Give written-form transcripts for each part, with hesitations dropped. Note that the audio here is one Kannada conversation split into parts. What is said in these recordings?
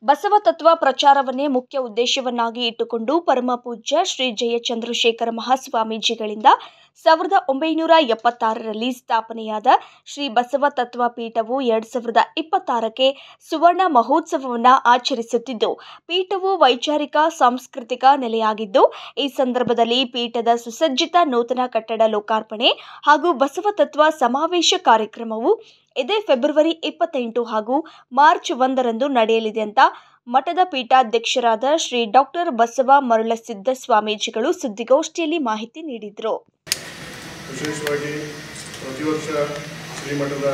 ಬಸವ ತತ್ವ ಪ್ರಚಾರವನ್ನೇ ಮುಖ್ಯ ಉದ್ದೇಶವನ್ನಾಗಿ ಇಟ್ಟುಕೊಂಡು ಪರಮ ಪೂಜ್ಯ ಶ್ರೀ ಜಯಚಂದ್ರಶೇಖರ ಮಹಾಸ್ವಾಮೀಜಿಗಳಿಂದ 1976ರಲ್ಲಿ ಸ್ಥಾಪನೆಯಾದ ಶ್ರೀ ಬಸವ ತತ್ವ ಪೀಠವು 2026ಕ್ಕೆ ಸುವರ್ಣ ಮಹೋತ್ಸವವನ್ನು ಆಚರಿಸುತ್ತಿದ್ದು, ಪೀಠವು ವೈಚಾರಿಕ ಸಾಂಸ್ಕೃತಿಕ ನೆಲೆಯಾಗಿದ್ದು, ಈ ಸಂದರ್ಭದಲ್ಲಿ ಪೀಠದ ಸುಸಜ್ಜಿತ ನೂತನ ಕಟ್ಟಡ ಲೋಕಾರ್ಪಣೆ ಹಾಗೂ ಬಸವ ತತ್ವ ಸಮಾವೇಶ ಕಾರ್ಯಕ್ರಮವು ಇದೇ ಫೆಬ್ರವರಿ 28 ಹಾಗೂ ಮಾರ್ಚ್ 1ರಂದು ನಡೆಯಲಿದೆ ಅಂತ ಮಠದ ಪೀಠಾಧ್ಯಕ್ಷರಾದ ಶ್ರೀ ಡಾಕ್ಟರ್ ಬಸವ ಮರುಳಸಿದ್ದ ಸ್ವಾಮೀಜಿಗಳು ಸುದ್ದಿಗೋಷ್ಠಿಯಲ್ಲಿ ಮಾಹಿತಿ ನೀಡಿದರು. ವಿಶೇಷವಾಗಿ ಪ್ರತಿ ವರ್ಷ ಶ್ರೀಮಠದ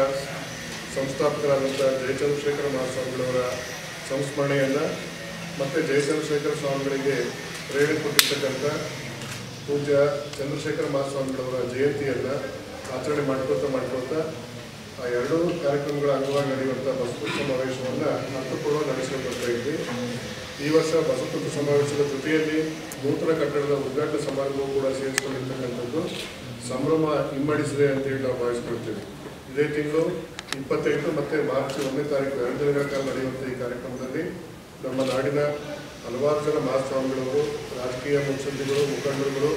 ಸಂಸ್ಥಾಪಕರಾದಂಥ ಜಯಚಂದ್ರಶೇಖರ ಮಹಾಸ್ವಾಮಿಗಳವರ ಸಂಸ್ಮರಣೆಯನ್ನು ಮತ್ತು ಜಯಚಂದ್ರಶೇಖರ ಸ್ವಾಮಿಗಳಿಗೆ ಪ್ರೇರಣೆ ಕೊಟ್ಟಿರ್ತಕ್ಕಂಥ ಪೂಜ್ಯ ಚಂದ್ರಶೇಖರ ಮಹಾಸ್ವಾಮಿಗಳವರ ಜಯಂತಿಯನ್ನು ಆಚರಣೆ ಮಾಡ್ಕೊಳ್ತಾ ಆ ಎರಡೂ ಕಾರ್ಯಕ್ರಮಗಳ ಅಂಗವಾಗಿ ನಡೆಯುವಂಥ ಬಸವ ಸಮಾವೇಶವನ್ನು ಅರ್ಥಪೂರ್ಣ ನಡೆಸಿಕೊಂಡು ಬರ್ತಾ ಇದ್ವಿ. ಈ ವರ್ಷ ಬಸವ ಸಮಾವೇಶದ ಜೊತೆಯಲ್ಲಿ ನೂತನ ಕಟ್ಟಡದ ಉದ್ಘಾಟನಾ ಸಮಾರಂಭವೂ ಕೂಡ ಸೇರಿಸಿಕೊಂಡಿರ್ತಕ್ಕಂಥದ್ದು ಸಂಭ್ರಮ ಇಮ್ಮಡಿಸಿದೆ ಅಂತೇಳಿ ನಾವು ಭಾವಿಸ್ಕೊಳ್ತೀವಿ. ಇದೇ ತಿಂಗಳು 28 ಮತ್ತು ಮಾರ್ಚ್ 1ನೇ ತಾರೀಕು 2 ದಿನಗಳ ಕಾಲ ನಡೆಯುವಂಥ ಈ ಕಾರ್ಯಕ್ರಮದಲ್ಲಿ ನಮ್ಮ ನಾಡಿನ ಹಲವಾರು ಜನ ಮಹಾಸ್ವಾಮಿಗಳವರು, ರಾಜಕೀಯ ಮುತ್ಸದ್ದಿಗಳು, ಮುಖಂಡರುಗಳು,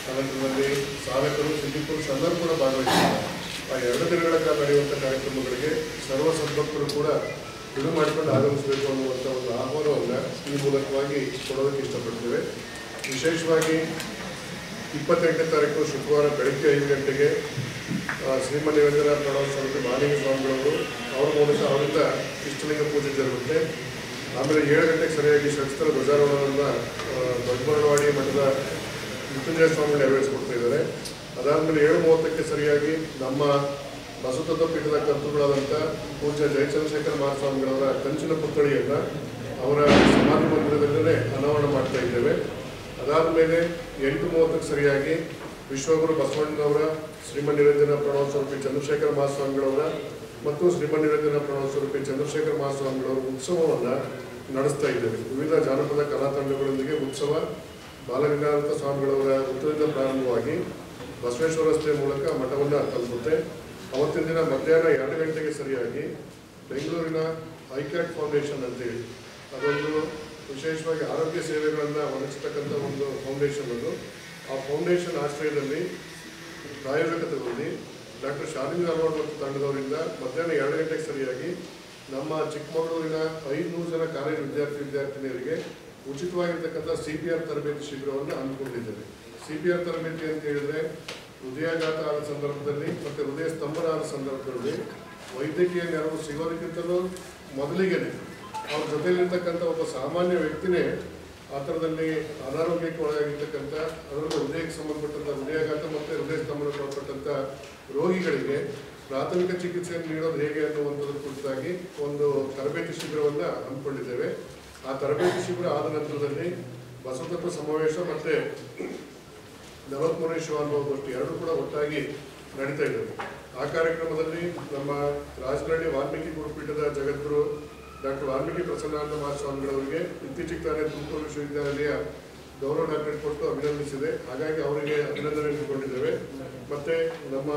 ಅನಂತರದಲ್ಲಿ ಸಾಧಕರು, ಸಿದ್ದಿಕರು ಎಲ್ಲರೂ ಕೂಡ ಭಾಗವಹಿಸಿದ್ದಾರೆ. ಆ 2 ದಿನಗಳ ಕಾಲ ನಡೆಯುವಂಥ ಕಾರ್ಯಕ್ರಮಗಳಿಗೆ ಸರ್ವ ಸದ್ಭಕ್ತರು ಕೂಡ ಬಿಡು ಮಾಡಿಕೊಂಡು ಆಗಮಿಸಬೇಕು ಅನ್ನುವಂಥ ಒಂದು ಆಹ್ವಾನವನ್ನು ಈ ಮೂಲಕವಾಗಿ ಕೊಡೋದಕ್ಕೆ ಇಷ್ಟಪಡ್ತೇವೆ. ವಿಶೇಷವಾಗಿ 28ನೇ ತಾರೀಕು ಶುಕ್ರವಾರ ಬೆಳಗ್ಗೆ 5 ಗಂಟೆಗೆ ಶ್ರೀಮನ್ ನಿರಂಜನ ಪ್ರಣವ ಸ್ವಾಮಿ ಮಾಲಿಂಗ ಸ್ವಾಮಿಗಳವರು ಅವರ ಮೂಲಕ ಅವರಿಂದ ಇಷ್ಟಲಿಂಗ ಪೂಜೆ ಜರುಗುತ್ತೆ. ಆಮೇಲೆ 7 ಗಂಟೆಗೆ ಸರಿಯಾಗಿ ಷಟ್ಸ್ಥಳ ಧ್ವಜಾರೋಹಣವನ್ನು ದೊಡ್ಡಬಳ್ಳವಾಡಿ ಮಠದ ಮೃತ್ಯುಂಜಯ ಸ್ವಾಮಿ ನೆರವೇರಿಸಿಕೊಡ್ತಾ ಇದ್ದಾರೆ. ಅದಾದಮೇಲೆ 7:30ಕ್ಕೆ ಸರಿಯಾಗಿ ನಮ್ಮ ಬಸವ ಪೀಠದ ಕರ್ತೃಗಳಾದಂಥ ಪೂಜ್ಯ ಜಯಚಂದ್ರಶೇಖರ ಮಹಾಸ್ವಾಮಿಗಳವರ ಕಂಚಿನ ಪುತ್ಥಳಿಯನ್ನು ಅವರ ಸಮಾಧಿ ಮಂದಿರದಲ್ಲೇ ಅನಾವರಣ ಮಾಡ್ತಾ ಇದ್ದೇವೆ. ಅದಾದ ಮೇಲೆ 8:30ಕ್ಕೆ ಸರಿಯಾಗಿ ವಿಶ್ವಗುರು ಬಸವಣ್ಣನವರ ಶ್ರೀಮನ್ ನಿರಂಜನ ಪ್ರಣವ ಸ್ವರೂಪಿ ಚಂದ್ರಶೇಖರ ಮಹಾಸ್ವಾಮಿಗಳವರ ಮತ್ತು ಶ್ರೀಮನ್ ನಿರಂಜನ ಪ್ರಣವ ಸ್ವರೂಪಿ ಚಂದ್ರಶೇಖರ ಮಹಾಸ್ವಾಮಿಗಳವರ ಉತ್ಸವವನ್ನು ನಡೆಸ್ತಾ ಇದ್ದೇವೆ. ವಿವಿಧ ಜಾನಪದ ಕಲಾ ತಂಡಗಳೊಂದಿಗೆ ಉತ್ಸವ ಬಾಲಗಂಗಾಧರ ಸ್ವಾಮಿಗಳವರ ಉತ್ತರದಿಂದ ಪ್ರಾರಂಭವಾಗಿ ಬಸವೇಶ್ವರ ರಸ್ತೆ ಮೂಲಕ ಮಠವನ್ನು ತಲುಪುತ್ತೆ. ಅವತ್ತಿನ ದಿನ ಮಧ್ಯಾಹ್ನ 2 ಗಂಟೆಗೆ ಸರಿಯಾಗಿ ಬೆಂಗಳೂರಿನ ಐಕ್ಯಾಟ್ ಫೌಂಡೇಶನ್ ಅಂತೇಳಿ ಅದೊಂದು ವಿಶೇಷವಾಗಿ ಆರೋಗ್ಯ ಸೇವೆಗಳನ್ನು ಒದಗಿಸ್ತಕ್ಕಂಥ ಒಂದು ಫೌಂಡೇಶನ್ ಅದು. ಆ ಫೌಂಡೇಶನ್ ಆಶ್ರಯದಲ್ಲಿ ಪ್ರಾಯೋಜಕತೆಯಲ್ಲಿ ಡಾಕ್ಟರ್ ಶಾಲಿನಿ ಅಲ್ವಾಡ್ ಮತ್ತು ತಂಡದವರಿಂದ ಮಧ್ಯಾಹ್ನ 2 ಗಂಟೆಗೆ ಸರಿಯಾಗಿ ನಮ್ಮ ಚಿಕ್ಕಮಗಳೂರಿನ 500 ಜನ ಕಾಲೇಜು ವಿದ್ಯಾರ್ಥಿನಿಯರಿಗೆ ಉಚಿತವಾಗಿರ್ತಕ್ಕಂಥ CPR ತರಬೇತಿ ಶಿಬಿರವನ್ನು ಹಮ್ಮಿಕೊಂಡಿದ್ದೇವೆ. CPR ತರಬೇತಿ ಅಂತ ಹೇಳಿದರೆ ಹೃದಯಾಘಾತ ಆದ ಸಂದರ್ಭದಲ್ಲಿ ಮತ್ತು ಹೃದಯ ಸ್ತಂಭನ ಆದ ಸಂದರ್ಭದಲ್ಲಿ ವೈದ್ಯಕೀಯ ನೆರವು ಸಿಗೋದಕ್ಕಿಂತಲೂ ಮೊದಲಿಗೆ ಅವ್ರ ಜೊತೆಯಲ್ಲಿರ್ತಕ್ಕಂಥ ಒಬ್ಬ ಸಾಮಾನ್ಯ ವ್ಯಕ್ತಿನೇ ಆ ಥರದಲ್ಲಿ ಅನಾರೋಗ್ಯಕ್ಕೆ ಒಳಗಾಗಿರ್ತಕ್ಕಂಥ ಅದರಲ್ಲೂ ಹೃದಯಕ್ಕೆ ಸಂಬಂಧಪಟ್ಟಂಥ ಹೃದಯಾಘಾತ ಮತ್ತು ಹೃದಯ ಸ್ತಂಭನಕ್ಕೆ ಒಳಪಟ್ಟಂಥ ರೋಗಿಗಳಿಗೆ ಪ್ರಾಥಮಿಕ ಚಿಕಿತ್ಸೆಯನ್ನು ನೀಡೋದು ಹೇಗೆ ಅನ್ನುವಂಥದ್ರ ಕುರಿತಾಗಿ ಒಂದು ತರಬೇತಿ ಶಿಬಿರವನ್ನು ಹಮ್ಮಿಕೊಂಡಿದ್ದೇವೆ. ಆ ತರಬೇತಿ ಶಿಬಿರ ಆದ ನಂತರದಲ್ಲಿ ಬಸವತತ್ವ ಸಮಾವೇಶ ಮತ್ತು 43ನೇ ಶಿವಾನುಭವಗೋಷ್ಠಿ ಎರಡೂ ಕೂಡ ಒಟ್ಟಾಗಿ ನಡೀತಾ ಇದ್ದೇವೆ. ಆ ಕಾರ್ಯಕ್ರಮದಲ್ಲಿ ನಮ್ಮ ರಾಜನಹಳ್ಳಿ ವಾಲ್ಮೀಕಿ ಗುರುಪೀಠದ ಜಗದ್ಗುರು ಡಾಕ್ಟರ್ ವಾಲ್ಮೀಕಿ ಪ್ರಸನ್ನಾನಂದ ಮಹಾಸ್ವಾಮಿಗಳವರಿಗೆ ಇತ್ತೀಚೆಗೆ ತಾನೇ ತುಮಕೂರು ವಿಶ್ವವಿದ್ಯಾಲಯ ಗೌರವ ಡಾಕ್ಟರೇಟ್ ಕೊಟ್ಟು ಅಭಿನಂದಿಸಿದೆ. ಹಾಗಾಗಿ ಅವರಿಗೆ ಅಭಿನಂದನೆ ಇಟ್ಟುಕೊಂಡಿದ್ದೇವೆ. ಮತ್ತು ನಮ್ಮ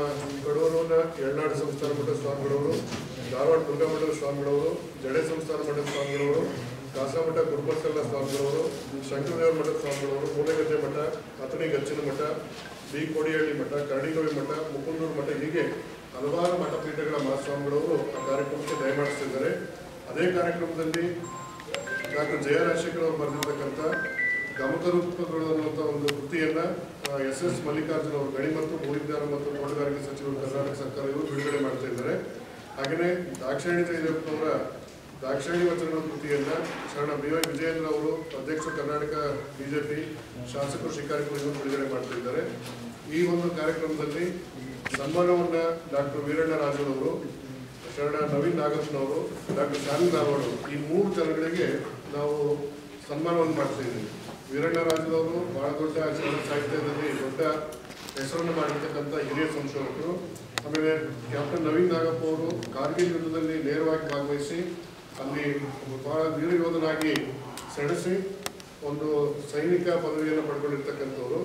ಕಡೂರಿನ ಯಳನಾಡು ಸಂಸ್ಥಾನ ಮಠದ ಸ್ವಾಮಿಗಳವರು, ಧಾರವಾಡ ದುರ್ಗಾಮಠದ ಸ್ವಾಮಿಗಳವರು, ಜಡೆ ಸಂಸ್ಥಾನ ಮಠದ ಸ್ವಾಮಿಗಳವರು, ಕಾಸಾಮಠ ಗುರುಬಸಲ್ಲ ಸ್ವಾಮಿಗಳವರು, ಶಂಕರದೇವರ ಮಠದ ಸ್ವಾಮಿಗಳವರು, ಮೂಲೆಗದ್ದೆ ಮಠ, ಅಥಣಿ ಗಚ್ಚಿನ ಮಠ, ಬಿ ಕೋಡಿಹಳ್ಳಿ ಮಠ, ಕರಡಿಗೋವಿ ಮಠ, ಮುಕುಂದೂರು ಮಠ, ಹೀಗೆ ಹಲವಾರು ಮಠಪೀಠಗಳ ಮಹಾಸ್ವಾಮಿಗಳವರು ಆ ಕಾರ್ಯಕ್ರಮಕ್ಕೆ ದಯಮಾಡಿಸ್ತಿದ್ದಾರೆ. ಅದೇ ಕಾರ್ಯಕ್ರಮದಲ್ಲಿ ಡಾಕ್ಟರ್ ಜಯ ರಾಜಶೇಖರ್ ಅವರು ಬರೆದಿರ್ತಕ್ಕಂಥ ಗಮಕರೂಪಗಳು ಅನ್ನುವಂಥ ಒಂದು ಕೃತಿಯನ್ನು SS ಮಲ್ಲಿಕಾರ್ಜುನ ಅವರು ಗಣಿ ಮತ್ತು ಭೂವಿಜ್ಞಾನ ಮತ್ತು ತೋಟಗಾರಿಕೆ ಸಚಿವರು ಕರ್ನಾಟಕ ಸರ್ಕಾರ ಇವರು ಬಿಡುಗಡೆ ಮಾಡ್ತಾ ಇದ್ದಾರೆ. ಹಾಗೆಯೇ ದಾಕ್ಷಾಯಣಿ ಜಯದೇವನವರ ದಾಕ್ಷಾಯಣಿ ವಚನಗಳ ಕೃತಿಯನ್ನು ಶರಣ BY ವಿಜಯೇಂದ್ರ ಅವರು ಅಧ್ಯಕ್ಷರು ಕರ್ನಾಟಕ BJP ಶಾಸಕರು ಶಿಕಾರಿಪುರ ಇವರು ಬಿಡುಗಡೆ ಮಾಡ್ತಾ ಇದ್ದಾರೆ. ಈ ಒಂದು ಕಾರ್ಯಕ್ರಮದಲ್ಲಿ ಸನ್ಮಾನವನ್ನು ಡಾಕ್ಟರ್ ವೀರಣ್ಣ ರಾಜನವರು, ಶರಣ ನವೀನ್ ನಾಗಪ್ಪನವರು, ಡಾಕ್ಟರ್ ಶಾಲಿನಿ ಧಾರವಾಡ ಈ 3 ಜನಗಳಿಗೆ ನಾವು ಸನ್ಮಾನವನ್ನು ಮಾಡ್ತಾ ಇದ್ದೀವಿ. ವೀರಣ್ಣ ರಾಜನವರು ಬಹಳ ದೊಡ್ಡ ಕನ್ನಡ ಸಾಹಿತ್ಯದಲ್ಲಿ ದೊಡ್ಡ ಹೆಸರನ್ನು ಮಾಡಿರ್ತಕ್ಕಂಥ ಹಿರಿಯ ಸಂಶೋಧಕರು. ಆಮೇಲೆ ಕ್ಯಾಪ್ಟನ್ ನವೀನ್ ನಾಗಪ್ಪ ಅವರು ಕಾರ್ಗಿಲ್ ಯುದ್ಧದಲ್ಲಿ ನೇರವಾಗಿ ಭಾಗವಹಿಸಿ ಅಲ್ಲಿ ಬಹಳ ವೀರಯೋಧನಾಗಿ ಸೆಣಸಿ ಒಂದು ಸೈನಿಕ ಪದವಿಯನ್ನು ಪಡ್ಕೊಂಡಿರ್ತಕ್ಕಂಥವರು.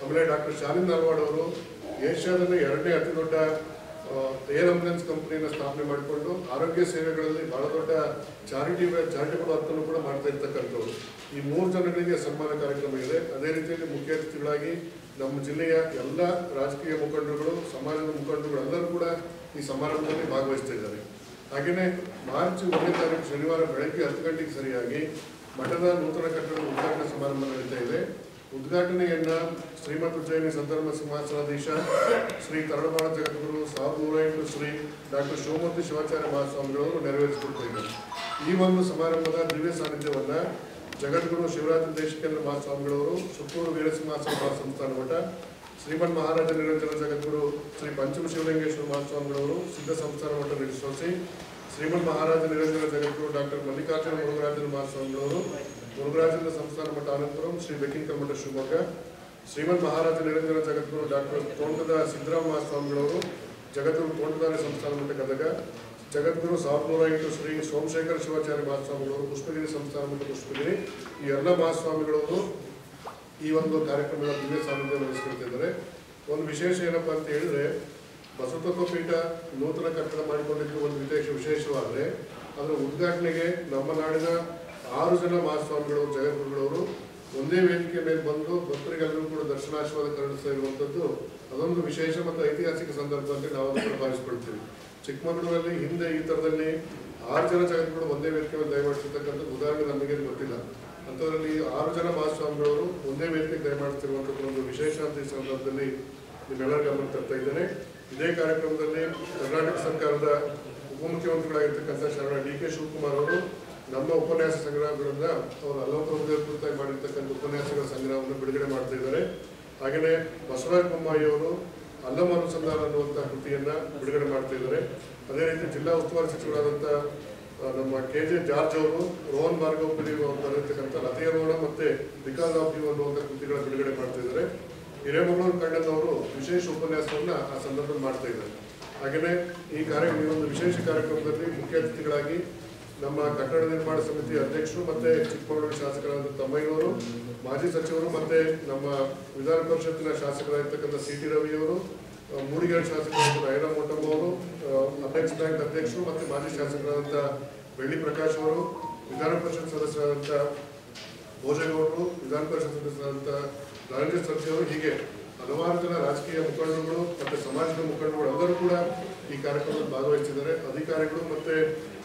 ಆಮೇಲೆ ಡಾಕ್ಟರ್ ಶಾಲಿನಿ ಧಾರವಾಡ ಅವರು ಏಷ್ಯಾದಲ್ಲಿ 2ನೇ ಅತಿ ದೊಡ್ಡ ಏರ್ ಆಂಬುಲೆನ್ಸ್ ಕಂಪನಿಯನ್ನು ಸ್ಥಾಪನೆ ಮಾಡಿಕೊಂಡು ಆರೋಗ್ಯ ಸೇವೆಗಳಲ್ಲಿ ಬಹಳ ದೊಡ್ಡ ಚಾರಿಟೇಬಲ್ ವರ್ಕನ್ನು ಕೂಡ ಮಾಡ್ತಾ ಇರ್ತಕ್ಕಂಥವ್ರು. ಈ 3 ಜನಗಳಿಗೆ ಸನ್ಮಾನ ಕಾರ್ಯಕ್ರಮ ಇದೆ. ಅದೇ ರೀತಿಯಲ್ಲಿ ಮುಖ್ಯ ಅತಿಥಿಗಳಾಗಿ ನಮ್ಮ ಜಿಲ್ಲೆಯ ಎಲ್ಲ ರಾಜಕೀಯ ಮುಖಂಡರುಗಳು, ಸಮಾಜದ ಮುಖಂಡರುಗಳು ಎಲ್ಲರೂ ಕೂಡ ಈ ಸಮಾರಂಭದಲ್ಲಿ ಭಾಗವಹಿಸ್ತಾ ಇದ್ದಾರೆ. ಹಾಗೆಯೇ ಮಾರ್ಚ್ 1ನೇ ತಾರೀಕು ಶನಿವಾರ ಬೆಳಗ್ಗೆ 10 ಗಂಟೆಗೆ ಸರಿಯಾಗಿ ಮಠದ ನೂತನ ಕಟ್ಟಡದ ಉದ್ಘಾಟನಾ ಸಮಾರಂಭ ನಡೀತಾ ಇದೆ. ಉದ್ಘಾಟನೆಯನ್ನ ಶ್ರೀಮದ್ ಉಜ್ಜಯಿನಿ ಸಂಧರ್ಮ ಸಿಂಹಾಸನಾಧೀಶ ಶ್ರೀ ತರಳಬಾಳ ಜಗದ್ಗುರು 1108 ಶ್ರೀ ಡಾಕ್ಟರ್ ಶಿವಮೂರ್ತಿ ಶಿವಾಚಾರ್ಯ ಮಹಾಸ್ವಾಮಿಗಳವರು ನೆರವೇರಿಸಿಕೊಟ್ಟಿದ್ದಾರೆ. ಈ ಒಂದು ಸಮಾರಂಭದ ದಿವ್ಯ ಸಾನ್ನಿಧ್ಯವನ್ನ ಜಗದ್ಗುರು ಶಿವರಾತ್ರಿ ದೇಶಿಕೇಂದ್ರ ಮಹಾಸ್ವಾಮಿಗಳವರು, ಸುತ್ತೂರು ವೀರಸಿಂಹಾಸನ ಮಹಾಸಂಸ್ಥಾನ ಮಠ, ಶ್ರೀಮನ್ ಮಹಾರಾಜ ನಿರಂಜನ ಜಗದ್ಗುರು ಶ್ರೀ ಪಂಚಮ ಶಿವಲಿಂಗೇಶ್ವರ ಮಹಾಸ್ವಾಮಿಗಳವರು, ಸಿದ್ಧ ಸಂಸ್ಥಾನ ಮಠ ನಡೆಸೋಸಿ, ಶ್ರೀಮನ್ ಮಹಾರಾಜ ನಿರಂಜನ ಜಗದ್ಗುರು ಡಾಕ್ಟರ್ ಮಲ್ಲಿಕಾರ್ಜುನ ಮುರುಘರಾಜನ ಮಹಾಸ್ವಾಮಿಗಳವರು, ಮುರುಘರಾಜೇಂದ್ರ ಸಂಸ್ಥಾನ ಮಠ ಅನಂತಪುರಂ, ಶ್ರೀ ಬೆಕ್ಕಿಂಕಲ್ ಮಠ ಶಿವಮೊಗ್ಗ, ಶ್ರೀಮನ್ ಮಹಾರಾಜ ನಿರಂಜನ ಜಗದ್ಗುರು ಡಾಕ್ಟರ್ ತೋಂಟದ ಸಿದ್ದರಾಮ ಮಹಾಸ್ವಾಮಿಗಳವರು, ಜಗದ್ಗುರು ತೋಂಟದಾರ್ಯ ಸಂಸ್ಥಾನ ಮಠ ಗದಗ, ಜಗದ್ಗುರು 1108 ಶ್ರೀ ಸೋಮಶೇಖರ ಶಿವಾಚಾರ್ಯ ಮಹಾಸ್ವಾಮಿಗಳವರು, ಪುಷ್ಪಗಿರಿ ಸಂಸ್ಥಾನ ಮಠ ಪುಷ್ಪಗಿರಿ. ಈ ಎಲ್ಲ ಮಹಾಸ್ವಾಮಿಗಳವರು ಈ ಒಂದು ಕಾರ್ಯಕ್ರಮದ ದಿವ್ಯ ಸಾನ್ನಿಧ್ಯ ವಹಿಸ್ಕೊಳ್ತಿದ್ದಾರೆ. ಒಂದು ವಿಶೇಷ ಏನಪ್ಪಾ ಅಂತ ಹೇಳಿದ್ರೆ, ಬಸವತತ್ವ ಪೀಠ ನೂತನ ಕಟ್ಟಡ ಮಾಡಿಕೊಂಡಿದ್ದು ಒಂದು ವಿಶೇಷವಾದರೆ ಅದರ ಉದ್ಘಾಟನೆಗೆ ನಮ್ಮ ನಾಡಿನ 6 ಜನ ಮಹಾಸ್ವಾಮಿಗಳವರು, ಜಗದ್ಗುರುಗಳವರು ಒಂದೇ ವೇದಿಕೆ ಮೇಲೆ ಬಂದು ಭಕ್ತರಿಗೆಲ್ಲರೂ ಕೂಡ ದರ್ಶನಾಶೀರ್ವಾದ ಕರುಣಿಸ್ತಾ ಇರುವಂಥದ್ದು ಅದೊಂದು ವಿಶೇಷ ಮತ್ತು ಐತಿಹಾಸಿಕ ಸಂದರ್ಭ ಅಂತ ನಾವು ಅದನ್ನು ಭಾವಿಸ್ಕೊಳ್ತೀವಿ. ಚಿಕ್ಕಮಗಳೂರಲ್ಲಿ ಹಿಂದೆ ಈ ಥರದಲ್ಲಿ 6 ಜನ ಜಗದ್ಗುರು ಒಂದೇ ವೇದಿಕೆ ಮೇಲೆ ದಯಮಾಡಿಸಿರ್ತಕ್ಕಂಥ ಉದಾಹರಣೆ ನಮಗೆ ಗೊತ್ತಿಲ್ಲ. ಅಂಥದ್ರಲ್ಲಿ 6 ಜನ ಮಹಾಸ್ವಾಮಿಗಳವರು ಒಂದೇ ವೇದಿಕೆಗೆ ದಯಮಾಡಿಸಿರುವಂಥದ್ದು ಒಂದು ವಿಶೇಷ ಅಂತ ಈ ಸಂದರ್ಭದಲ್ಲಿ ನಿಮ್ಮೆಲ್ಲರ ಗಮನ ತರ್ತಾ ಇದ್ದೇನೆ. ಇದೇ ಕಾರ್ಯಕ್ರಮದಲ್ಲಿ ಕರ್ನಾಟಕ ಸರ್ಕಾರದ ಉಪಮುಖ್ಯಮಂತ್ರಿಗಳಾಗಿರ್ತಕ್ಕಂಥ ಶರಣ ಡಿ.ಕೆ. ಶಿವಕುಮಾರ್ ಅವರು ನಮ್ಮ ಉಪನ್ಯಾಸ ಸಂಗ್ರಹಗಳಿಂದ ಅವರು ಅಲೋಕರೂಪದಲ್ಲಿ ಕುರಿತಾಗಿ ಮಾಡಿರ್ತಕ್ಕಂಥ ಉಪನ್ಯಾಸಗಳ ಸಂಗ್ರಹವನ್ನು ಬಿಡುಗಡೆ ಮಾಡ್ತಾ ಇದ್ದಾರೆ. ಹಾಗೆಯೇ ಬಸವರಾಜ ಬೊಮ್ಮಾಯಿ ಅವರು ಅಲ್ಲಮ ಅನುಸಂಧಾನ ಅನ್ನುವಂಥ ಕೃತಿಯನ್ನು ಬಿಡುಗಡೆ ಮಾಡ್ತಾ ಇದ್ದಾರೆ. ಅದೇ ರೀತಿ ಜಿಲ್ಲಾ ಉಸ್ತುವಾರಿ ಸಚಿವರಾದಂಥ ನಮ್ಮ ಕೆ.ಜೆ. ಜಾರ್ಜ್ ಅವರು ರೋಹನ್ ಭಾರ್ಗವಪುರಿ ಅವರು ಬರೆದಿರ್ತಕ್ಕಂಥ ಲತೆಯರೋಣ ಮತ್ತು ಬಿಕಾಸ್ ಆಫ್ ಯು ಅನ್ನುವಂಥ ಕೃತಿಗಳ ಬಿಡುಗಡೆ ಮಾಡ್ತಾ ಇದ್ದಾರೆ. ಹಿರೇಮಗಳೂರು ಕಣ್ಣನವರು ವಿಶೇಷ ಉಪನ್ಯಾಸವನ್ನು ಆ ಸಂದರ್ಭದಲ್ಲಿ ಮಾಡ್ತಾ ಇದ್ದಾರೆ. ಹಾಗೆಯೇ ಈ ಒಂದು ವಿಶೇಷ ಕಾರ್ಯಕ್ರಮದಲ್ಲಿ ಮುಖ್ಯ ಅತಿಥಿಗಳಾಗಿ ನಮ್ಮ ಕಟ್ಟಡ ನಿರ್ಮಾಣ ಸಮಿತಿ ಅಧ್ಯಕ್ಷರು ಮತ್ತು ಚಿಕ್ಕಮಗಳೂರು ಶಾಸಕರಾದ ತಮ್ಮಯ್ಯನವರು, ಮಾಜಿ ಸಚಿವರು ಮತ್ತು ನಮ್ಮ ವಿಧಾನ ಪರಿಷತ್ತಿನ ಶಾಸಕರಾಗಿರ್ತಕ್ಕಂಥ ಸಿ.ಟಿ. ರವಿಯವರು, ಮೂಡಿಗೆರೆ ಶಾಸಕರಾದ ಐರಾ ಮೋಟಮ್ಮ ಅವರು, ಅಪೆಕ್ಸ್ ಬ್ಯಾಂಕ್ ಅಧ್ಯಕ್ಷರು ಮತ್ತು ಮಾಜಿ ಶಾಸಕರಾದಂಥ ಬೆಳ್ಳಿ ಪ್ರಕಾಶ್ ಅವರು, ವಿಧಾನ ಪರಿಷತ್ ಸದಸ್ಯರಾದಂಥ ಭೋಜೇಗೌಡರು, ವಿಧಾನ ಪರಿಷತ್ ಸದಸ್ಯರಾದಂಥ ಧನಂಜಯ ಸರ್ಜಿ ಅವರು, ಹೀಗೆ ಹಲವಾರು ಜನ ರಾಜಕೀಯ ಮುಖಂಡರುಗಳು ಮತ್ತು ಸಮಾಜದ ಮುಖಂಡರುಗಳು ಎಲ್ಲರೂ ಕೂಡ ಈ ಕಾರ್ಯಕ್ರಮದಲ್ಲಿ ಭಾಗವಹಿಸಿದ್ದಾರೆ. ಅಧಿಕಾರಿಗಳು ಮತ್ತು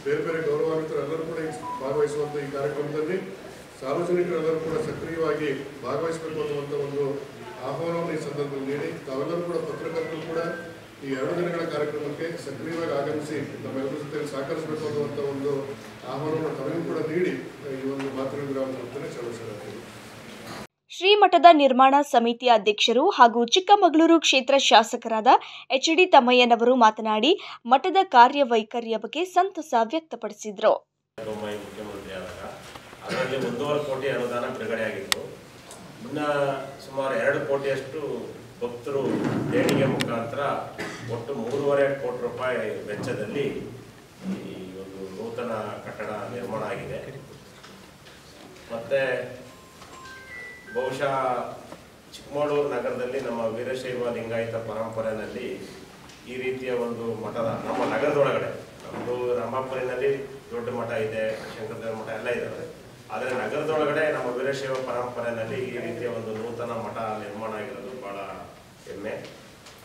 ಬೇರೆ ಬೇರೆ ಗೌರವಾನ್ವಿತರೆಲ್ಲರೂ ಕೂಡ ಭಾಗವಹಿಸುವಂಥ ಈ ಕಾರ್ಯಕ್ರಮದಲ್ಲಿ ಸಾರ್ವಜನಿಕರೆಲ್ಲರೂ ಕೂಡ ಸಕ್ರಿಯವಾಗಿ ಭಾಗವಹಿಸಬೇಕು ಅನ್ನುವಂಥ ಒಂದು ಆಹ್ವಾನವನ್ನು ಈ ಸಂದರ್ಭದಲ್ಲಿ ನೀಡಿ ತಾವೆಲ್ಲರೂ ಕೂಡ ಪತ್ರಕರ್ತರು ಕೂಡ ಈ 2 ದಿನಗಳ ಕಾರ್ಯಕ್ರಮಕ್ಕೆ ಸಕ್ರಿಯವಾಗಿ ಆಗಮಿಸಿ ನಮ್ಮೆಲ್ಲರ ಜೊತೆ ಸಹಕರಿಸಬೇಕು ಅನ್ನುವಂಥ ಒಂದು ಆಹ್ವಾನವನ್ನು ತಮಗೂ ಕೂಡ ನೀಡಿ ಈ ಒಂದು ಮಾತೃ ವಿರಾಮ ಮಾಡ್ತಾನೆ ಚರ್ಚಿಸಲಾಗಿದೆ. ಶ್ರೀಮಠದ ನಿರ್ಮಾಣ ಸಮಿತಿಯ ಅಧ್ಯಕ್ಷರು ಹಾಗೂ ಚಿಕ್ಕಮಗಳೂರು ಕ್ಷೇತ್ರ ಶಾಸಕರಾದ ಎಚ್.ಡಿ. ತಮ್ಮಯ್ಯನವರು ಮಾತನಾಡಿ ಮಠದ ಕಾರ್ಯವೈಖರಿಯ ಬಗ್ಗೆ ಸಂತಸ ವ್ಯಕ್ತಪಡಿಸಿದರು. ಮುಖ್ಯಮಂತ್ರಿ ಆದಾಗ ಅದರಲ್ಲಿ 1.5 ಕೋಟಿ ಅನುದಾನ ಬಿಡುಗಡೆಯಾಗಿತ್ತು. ಇನ್ನು ಸುಮಾರು 2 ಕೋಟಿಯಷ್ಟು ಭಕ್ತರು ದೇಣಿಗೆ ಮುಖಾಂತರ ಒಟ್ಟು 3.5 ಕೋಟಿ ರೂಪಾಯಿ ವೆಚ್ಚದಲ್ಲಿ ಈ ಒಂದು ನೂತನ ಕಟ್ಟಡ ನಿರ್ಮಾಣ ಆಗಿದೆ. ಮತ್ತು ಬಹುಶಃ ಚಿಕ್ಕಮಗಳೂರು ನಗರದಲ್ಲಿ ನಮ್ಮ ವೀರಶೈವ ಲಿಂಗಾಯತ ಪರಂಪರೆಯಲ್ಲಿ ಈ ರೀತಿಯ ಒಂದು ಮಠದ ನಮ್ಮ ನಗರದೊಳಗಡೆ, ನಮ್ಮದು ರಂಭಾಪುರಿನಲ್ಲಿ ದೊಡ್ಡ ಮಠ ಇದೆ, ಶಂಕರದೇವರ ಮಠ ಎಲ್ಲ ಇದ್ದಾವೆ. ಆದರೆ ನಗರದೊಳಗಡೆ ನಮ್ಮ ವೀರಶೈವ ಪರಂಪರೆಯಲ್ಲಿ ಈ ರೀತಿಯ ಒಂದು ನೂತನ ಮಠ ನಿರ್ಮಾಣ ಆಗಿರೋದು ಭಾಳ ಹೆಮ್ಮೆ.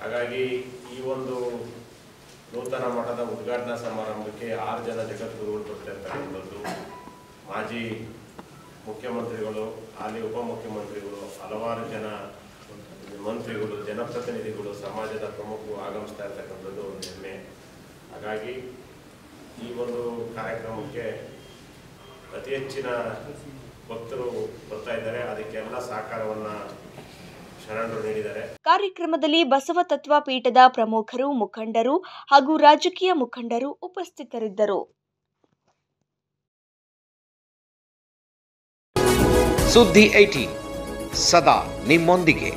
ಹಾಗಾಗಿ ಈ ಒಂದು ನೂತನ ಮಠದ ಉದ್ಘಾಟನಾ ಸಮಾರಂಭಕ್ಕೆ 6 ಜನ ಜಗದ್ಗುರುಗಳು ಬರ್ತಿರ್ತಕ್ಕಂಥದ್ದು, ಮಾಜಿ ಮುಖ್ಯಮಂತ್ರಿಗಳು, ಹಾಲಿ ಉಪಮುಖ್ಯಮಂತ್ರಿಗಳು, ಹಲವಾರು ಜನ ಮಂತ್ರಿಗಳು, ಜನಪ್ರತಿನಿಧಿಗಳು, ಸಮಾಜದ ಪ್ರಮುಖರು ಆಗಮಿಸ್ತಾ ಇರ್ತಕ್ಕಂಥದ್ದು ಒಂದು ಹೆಮ್ಮೆ. ಹಾಗಾಗಿ ಈ ಒಂದು ಕಾರ್ಯಕ್ರಮಕ್ಕೆ ಅತಿ ಹೆಚ್ಚಿನ ಭಕ್ತರು ಬರ್ತಾ ಇದ್ದಾರೆ. ಅದಕ್ಕೆಲ್ಲ ಸಹಕಾರವನ್ನು ಶರಣರು ನೀಡಿದ್ದಾರೆ. ಕಾರ್ಯಕ್ರಮದಲ್ಲಿ ಬಸವ ತತ್ವ ಪೀಠದ ಪ್ರಮುಖರು, ಮುಖಂಡರು ಹಾಗೂ ರಾಜಕೀಯ ಮುಖಂಡರು ಉಪಸ್ಥಿತರಿದ್ದರು. ಸುದ್ದಿ 18 ಸದಾ ನಿಮ್ಮೊಂದಿಗೆ.